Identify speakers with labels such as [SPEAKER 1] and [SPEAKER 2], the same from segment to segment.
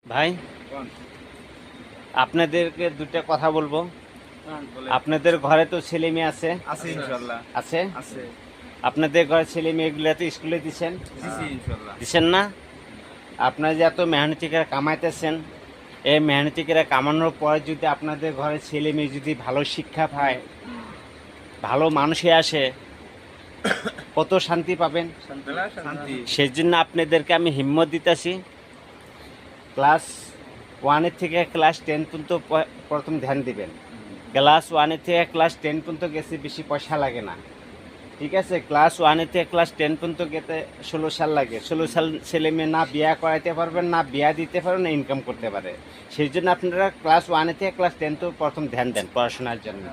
[SPEAKER 1] ভাই আপনাদেরকে দুটো কথা বলবো। আপনাদের ঘরে তো ছেলে মেয়ে আছে?
[SPEAKER 2] আছে ইনশাআল্লাহ।
[SPEAKER 1] আছে।
[SPEAKER 2] আছে।
[SPEAKER 1] আপনাদের ঘরে ছেলে মেয়েগুলো তো স্কুলে দিচ্ছেন?
[SPEAKER 2] দিছি ইনশাআল্লাহ।
[SPEAKER 1] দিচ্ছেন না? আপনারা যে এত মেহনতি করে কামাইতেছেন, এই মেহনতি করে কামানোর পরে যদি আপনাদের ঘরে ছেলে মেয়ে যদি ভালো শিক্ষা পায়, ভালো মানুষে আসে, কত শান্তি পাবেন।
[SPEAKER 2] শান্তি।
[SPEAKER 1] সেই জন্য আপনাদেরকে আমি হিম্মত দিতেছি। ক্লাস 1 থেকে ক্লাস 10 পর্যন্ত প্রথম ধ্যান দিবেন। ক্লাস 1 থেকে ক্লাস 10 পর্যন্ত গেছে, বেশি পয়সা লাগে না, ঠিক আছে? ক্লাস 1 থেকে ক্লাস 10 পর্যন্ত গেতে 16 সাল লাগে। 16 সাল ছেলে মেয়ে না বিয়া করাইতে পারবেন, না বিয়া দিতে পারবেন, না ইনকাম করতে পারে। সেই জন্য আপনারা ক্লাস 1 থেকে ক্লাস 10 তো প্রথম ধ্যান দেন পড়াশোনার জন্য,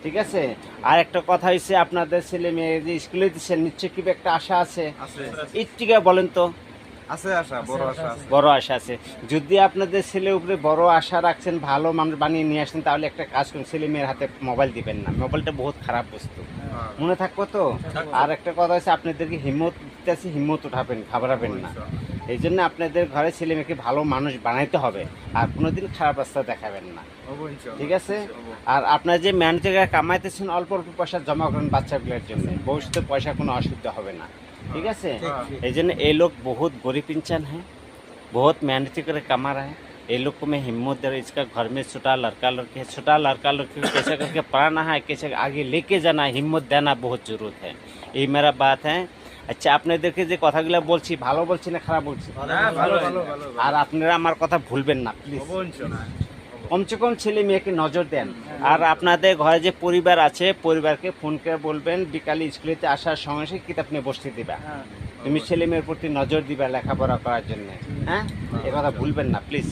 [SPEAKER 1] ঠিক আছে? আর একটা কথা হচ্ছে, আপনাদের ছেলে মেয়ে যে স্কুলে দিচ্ছেন, নিশ্চয়ই কি একটা আশা আছে? একটিকে বলেন তো।
[SPEAKER 2] আছে আশা, বড় আশা আছে।
[SPEAKER 1] বড় আশা আছে। যদি আপনাদের ছেলের উপরে বড় আশা রাখছেন, ভালো মানুষ বানিয়ে নিয়ে আসেন, তাহলে একটা কাজ করুন, ছেলে মেয়ের হাতে মোবাইল দিবেন না। মোবাইলটা বহুত খারাপ বস্তু, মনে থাকবো তো। আর একটা কথা হচ্ছে, আপনাদেরকে হিম্মত দিতেছি, হিম্মত উঠাবেন, ঘাবড়াবেন না। এই জন্য আপনাদের ঘরে ছেলে মেয়েকে ভালো মানুষ বানাইতে হবে, আর কোনোদিন খারাপ রাস্তা দেখাবেন না, ঠিক আছে? আর আপনার যে ম্যানেজার কামাইতেছেন, অল্প অল্প পয়সা জমা করেন বাচ্চাগুলোর জন্য, ভবিষ্যতে পয়সা কোনো অসুবিধা হবে না, ठीक है? এই জন্য এই লোক बहुत गरीब इंसान है, बहुत मेहनती करे कमा रहा है। ये लोग को मैं हिम्मत दे रहा हूँ। इसका घर में छोटा लड़का लड़की है, छोटा लड़का लड़की को कैसे करके पढ़ाना है, कैसे आगे लेके जाना है, हिम्मत देना बहुत जरूरत है। यही मेरा बात है। আচ্ছা, আপনাদেরকে যে কথাগুলো বলছি, ভালো বলছি না খারাপ বলছি? আর আপনারা আমার কথা ভুলবেন না প্লিজ। কমসে কম ছেলে মেয়েকে নজর দেন। আর আপনাদের ঘরে যে পরিবার আছে, পরিবারকে ফোন করে বলবেন বিকালে স্কুলেতে আসার সঙ্গে সঙ্গে কিতাব নিয়ে বসতে দিবা। তুমি ছেলে মেয়ের প্রতি নজর দিবা লেখাপড়া করার জন্য, হ্যাঁ? এ কথা ভুলবেন না প্লিজ।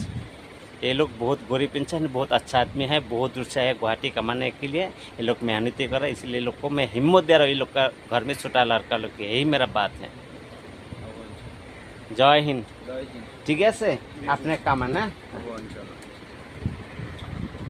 [SPEAKER 1] ये लोग बहुत गरीब इंसान, बहुत अच्छा आदमी है, बहुत दूर से आए गुवाहाटी कमाने के लिए। ये लोग मेहनती कर रहे हैं, इसलिए लोग को मैं हिम्मत दे रहा हूँ। ये लोग का घर में छोटा लड़का लोग, यही मेरा बात है। जय हिंद, ठीक है? से अपने काम है ना।